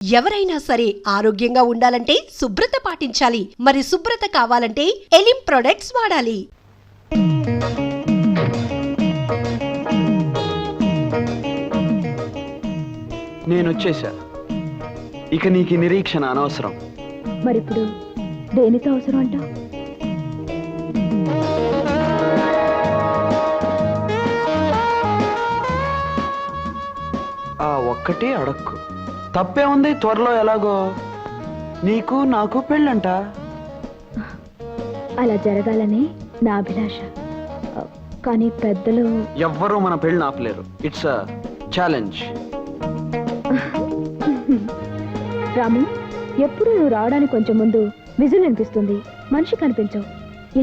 ఎవరైనా సరే ఆరోగ్యంగా ఉండాలంటే శుభ్రత పాటించాలి. మరి శుభ్రత కావాలంటే ఎలిం ప్రొడక్ట్స్ వాడాలి. నేనొచ్చేసా. ఇక నీకు నిరీక్షణ అనవసరం. మరిప్పుడు దేనితో అవసరం అంట? ఆ ఒక్కటే అడక్కు. తప్పే ఉంది. త్వరలో ఎలాగో నీకు నాకు పెళ్ళంట. అలా జరగాలని నా అభిలాష. కానీ పెద్దలు ఎవ్వరూ మన పెళ్ళి ఆపలేరు. It's a challenge. రాము, ఎప్పుడు నువ్వు రావడానికి కొంచెం ముందు విజులు అనిపిస్తుంది, మనిషి కనిపించవు.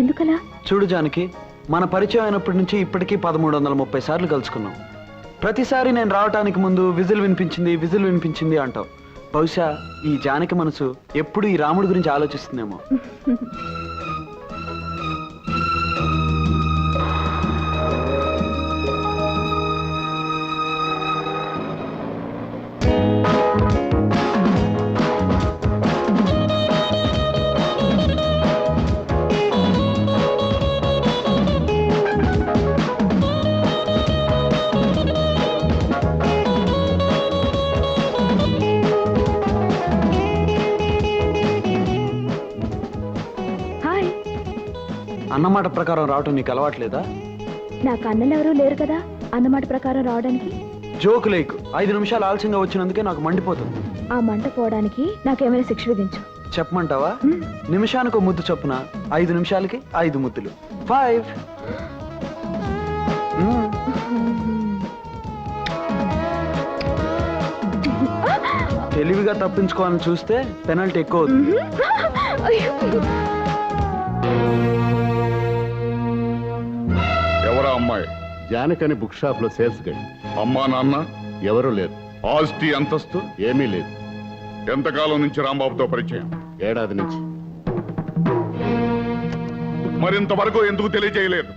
ఎందుకలా? చూడు జానకి, మన పరిచయం అయినప్పటి నుంచి ఇప్పటికీ 1330 సార్లు కలుసుకున్నాం. ప్రతిసారి నేను రావటానికి ముందు విజిల్ వినిపించింది అంటావు. బహుశా ఈ జానకి మనసు ఎప్పుడు ఈ రాముడి గురించి ఆలోచిస్తుందేమో. అన్నమాట ప్రకారం రావటం నీకు అలవాట్లేదా? నాకు అన్నలు ఎవరూ లేరు కదా అన్నమాట ప్రకారం రావడానికి. జోకు లేకు. 5 నిమిషాలు ఆలస్యంగా వచ్చినందుకే నాకు మండిపోతుంది. ఆ మంట పోవడానికి నాకేమైనా శిక్ష విధించు. చెప్పమంటావా? నిమిషానికి ముద్దు చొప్పున 5 నిమిషాలకి 5 ముద్దులు. 5. తెలివిగా తప్పించుకోవాలని చూస్తే పెనల్టీ ఎక్కువ అవుతుంది. ఎవరా అమ్మాయి? జానకని బుక్ షాప్ లో సేల్స్ గడి. అమ్మా నాన్న ఎవరూ లేరు. ఆస్తి అంతస్తు ఏమీ లేదు. ఎంతకాలం నుంచి రాంబాబుతో పరిచయం? ఏడాది నుంచి. మరింతవరకు ఎందుకు తెలియజేయలేదు?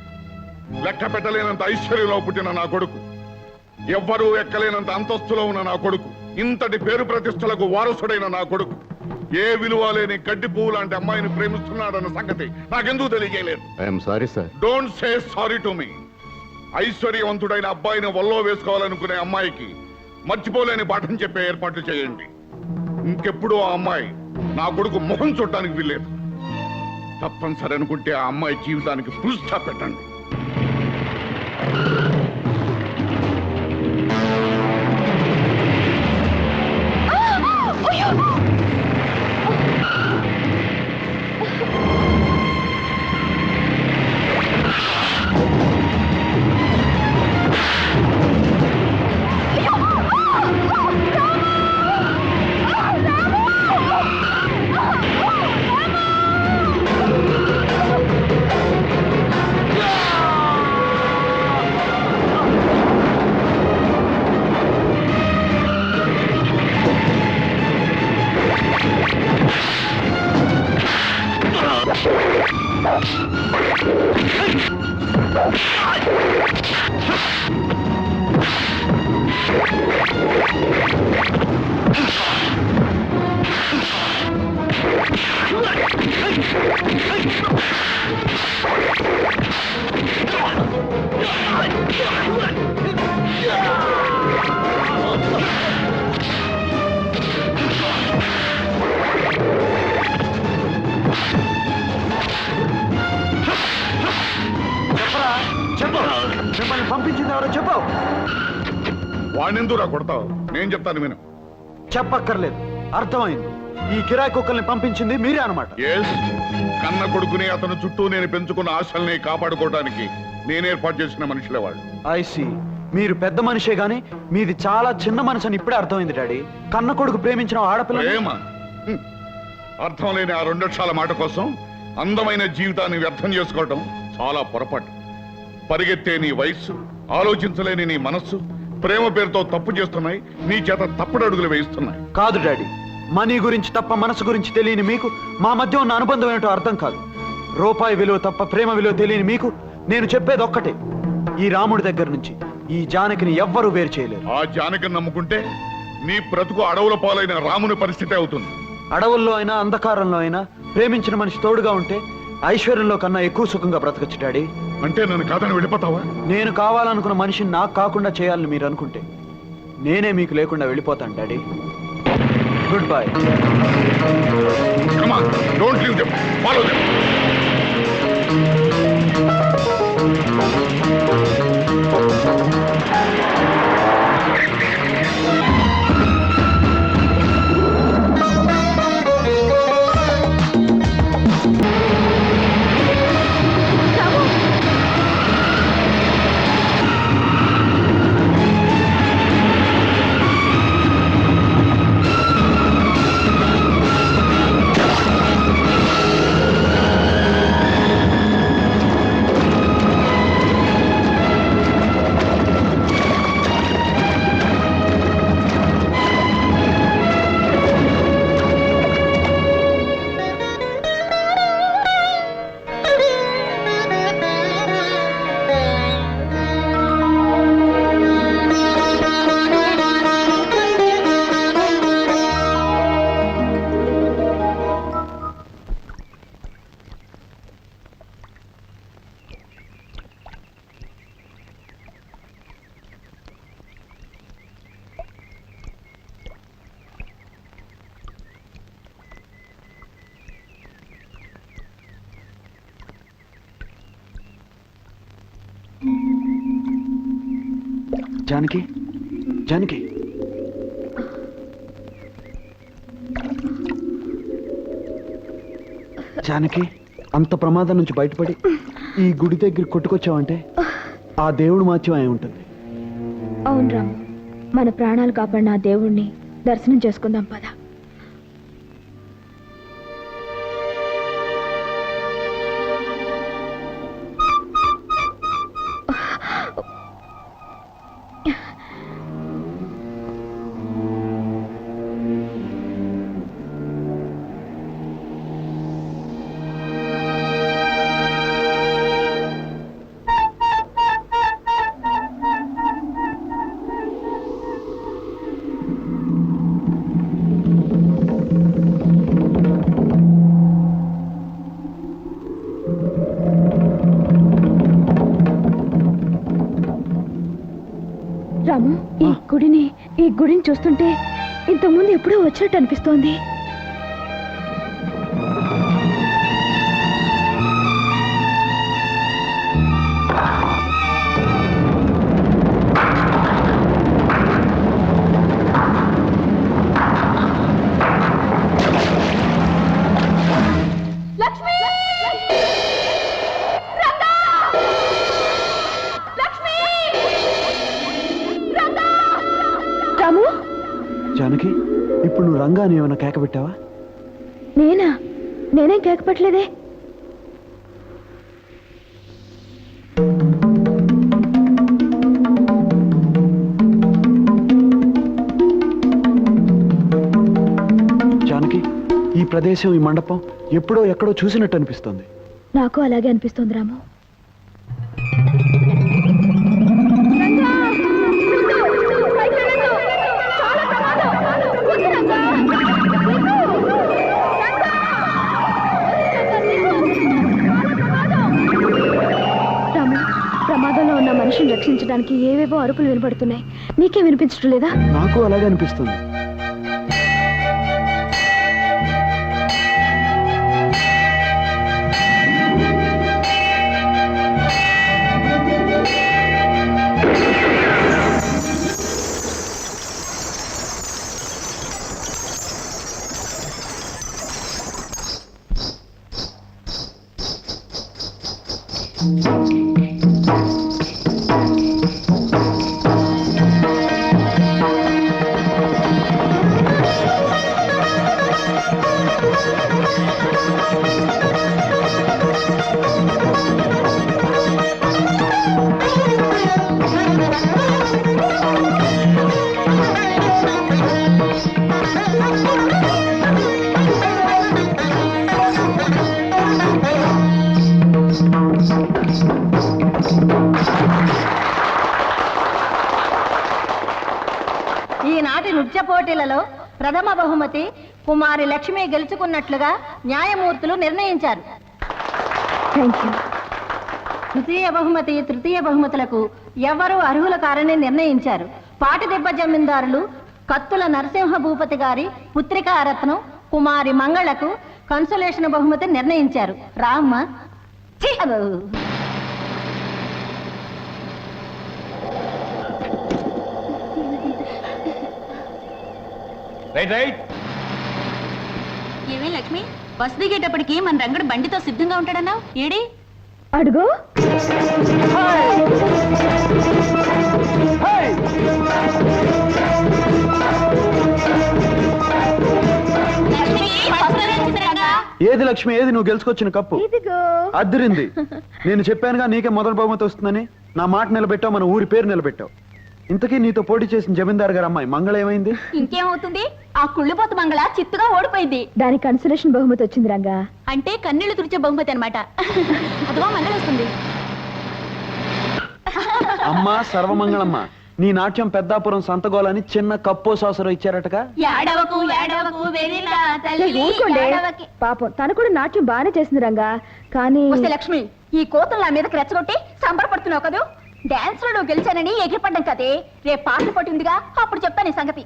లెక్క పెట్టలేనంత ఐశ్వర్యంలో పుట్టిన నా కొడుకు, ఎవ్వరూ ఎక్కలేనంత అంతస్తులో ఉన్న నా కొడుకు, ఇంతటి పేరు ప్రతిష్టలకు వారసుడైన నా కొడుకు ఏ విలువ లేని గడ్డి పువ్వు లాంటి అమ్మాయిని ప్రేమిస్తున్నాడన్న సంగతి నాకెందుకు తెలియజేయలేదు? I'm sorry sir. Don't say sorry to me. ఐశ్వర్యవంతుడైన అబ్బాయిని వల్లో వేసుకోవాలనుకునే అమ్మాయికి మర్చిపోలేని పాఠం చెప్పే ఏర్పాట్లు చేయండి. ఇంకెప్పుడు ఆ అమ్మాయి నా కొడుకు ముఖం చూడటానికి వీల్లేదు. తప్పనిసరి అనుకుంటే ఆ అమ్మాయి జీవితానికి ఫుల్ స్టాప్ పెట్టండి. మిమ్మల్ని పంపించింది ఎవరో చెప్పు. వాణ్ణెందురా కొడతావు? నేను చెప్తాను విను. చెప్పక్కర్లేదు, అర్థమైంది. ఈ కిరాయి కుక్కల్ని పంపించింది మీరే అనమాట. కన్న కొడుకుని అతను చుట్టూ నేను పెంచుకున్న ఆశల్ని కాపాడుకోవడానికి నేను ఏర్పాటు చేసిన మనుషులే వాళ్ళు. ఐసి, మీరు పెద్ద మనిషే గాని మీది చాలా చిన్న మనసు అని ఇప్పుడే అర్థమైంది డాడీ. కన్న కొడుకు ప్రేమించిన ఆడపిల్ల ప్రేమ అర్థం లేని ఆ 2 అక్షరాల మాట కోసం అందమైన జీవితాన్ని వ్యర్థం చేసుకోవటం చాలా పొరపాటు. పరిగెత్తే నీ వయస్సు, ఆలోచించలేని నీ మనస్సు ప్రేమ పేరుతో తప్పు చేస్తున్నాయి. నీ చేత తప్పుడు అడుగులు వేయిస్తున్నాయి. కాదు డాడీ, మనీ గురించి తప్ప మనసు గురించి తెలియని మీకు మా మధ్య ఉన్న అనుబంధం ఏంటో అర్థం కాదు. రూపాయి విలువ తప్ప ప్రేమ విలువ తెలియని మీకు నేను చెప్పేది ఒక్కటే, ఈ రాముడి దగ్గర నుంచి ఈ జానకిని ఎవ్వరూ వేరు చేయలేరు. ఆ జానకిని నమ్ముకుంటే నీ బ్రతుకు అడవుల పాలైన రాముని పరిస్థితి అవుతుంది. అడవుల్లో అయినా అంధకారంలో అయినా ప్రేమించిన మనిషి తోడుగా ఉంటే ఐశ్వర్యంలో కన్నా ఎక్కువ సుఖంగా బ్రతకచ్చు డాడీ. అంటే నన్ను కాదని వెళ్ళిపోతావా? నేను కావాలనుకున్న మనిషిని నాకు కాకుండా చేయాలని మీరు అనుకుంటే నేనే మీకు లేకుండా వెళ్ళిపోతాను daddy. Good bye. Come on, don't leave them. Follow them. Janaki, Janaki, Janaki, అంత ప్రమాదం నుంచి బయటపడి ఈ గుడి దగ్గర కొట్టుకొచ్చావంటే ఆ దేవుడు మాత్యం అయి ఉంటుంది. అవును రాము, మన ప్రాణాలు కాపాడిన ఆ దేవుణ్ణి దర్శనం చేసుకుందాం పద. రాము, ఈ గుడిని చూస్తుంటే ఇంతకుముందు ఎప్పుడో వచ్చినట్టు అనిపిస్తోంది. జానకి, ఇప్పుడు నువ్వు రంగాని ఏమైనా కేక పెట్టావా? నేనేం కేకపట్లేదే. జానకి, ఈ ప్రదేశం, ఈ మండపం ఎప్పుడో ఎక్కడో చూసినట్టు అనిపిస్తుంది. నాకు అలాగే అనిపిస్తుంది రాము. ప్రమాదంలో ఉన్న మనిషిని రక్షించడానికి ఏవేవో అరుపులు వినపడుతున్నాయి. నీకే వినిపించడం లేదా? నాకు అలాగే అనిపిస్తుంది. పోటీలలో ప్రథమ బహుమతి కుమారి లక్ష్మి గెలుచుకున్నట్లుగా న్యాయమూర్తులు నిర్ణయించారు. Thank you. ద్వితీయ బహుమతి తృతీయ బహుమతులకు ఎవరు అర్హుల కారని నిర్ణయించారు. పాటిదెబ్బ జమీందారులు కత్తుల నరసింహ భూపతి గారి పుత్రికా రత్నం కుమారి మంగళకు కన్సోలేషన్ బహుమతి నిర్ణయించారు. రామ్మ. ఛీ! అబ్బో. ఏమే లక్ష్మి, బస్ దిగేటప్పటికి మన రంగడు బండితో సిద్ధంగా ఉంటాడన్నావు, ఏడి? అడుగు. ఏది లక్ష్మి, ఏది నువ్వు గెలుచుకొచ్చిన కప్పు? ఇదిగో. అద్దరింది. నేను చెప్పానుగా నీకే మొదటి బహుమతి వస్తుందని. నా మాట నిలబెట్టావు, మన ఊరి పేరు నిలబెట్టావు. ఇంతకీ నీతో పోటీ చేసిన జమీందార్ గారు అమ్మాయి మంగళ ఏమైంది? ఇంకేమవుతుంది, ఆ కుళ్ళిపోత మంగళ చిత్తుగా ఓడిపోయింది. దానికి కన్సలేషన్ బహుమతి వచ్చింది రంగా. అంటే కన్నీళ్లు తుడిచే బహుమతి అనమాట. అదిగో మంగళ వస్తుంది. అమ్మా సర్వమంగళమ్మ, నీ నాట్యం పెద్దాపురం సంతగోలని చిన్న కప్పో సాసరో ఇచ్చారటగా. ఏడవకు ఏడవకు వెరిలా తల్లి, ఊరుకోండి. ఏడవకి. పాపం తను కూడా నాట్యం బాగానే చేసింది రంగా. కానీ వస్తే లక్ష్మి, ఈ కోతులు నా మీదకి రెచ్చగొట్టి సంబరపడుతున్నావు కదూ. డాన్స్ లో నువ్వు గెలిచానని ఎగిరిపడ్డం కదే. రేపు పాటలు పోటీ ఉందిగా, అప్పుడు చెప్తాను ఈ సంగతి.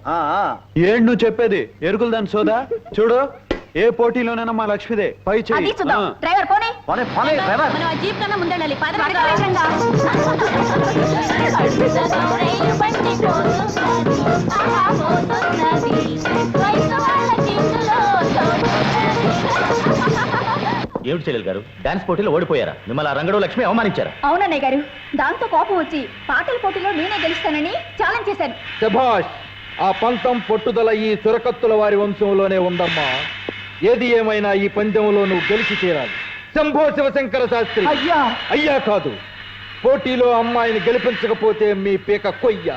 ఏంటి నువ్వు చెప్పేది? ఎరుకులు దాని సోదా. చూడు, ఏ పోటీలోనైనా మా లక్ష్మిదే పై అది చెయ్యి. చూద్దాం. డ్రైవర్ పోనీ. మనం ఆ జీప్ కన్నా ముందెళ్ళాలి. పద, పద. త్వరగా ఏమిటి చెల్లెలు గారు, డాన్స్ పోటీలో ఓడిపోయారా? మిమ్మల్ని ఆ రంగడు లక్ష్మి అవమానించారా? అవునన్నయ్య గారు, దాంతో కోపం వచ్చి పాటల పోటీలో నేనే గెలుస్తానని ఛాలెంజ్ చేశాను. శభాష్! ఆ పంతం పట్టుదల ఈ చురకత్తుల వారి వంశంలోనే ఉందమ్మా. ఏది ఏమైనా ఈ పందెంలో నువ్వు గెలిచి తీరాలి. శంభో శివశంకర శాస్త్రి. అయ్యా అయ్యా కాదు, పోటీలో అమ్మాయిని గెలిపించకపోతే మీ పీక కొయ్య.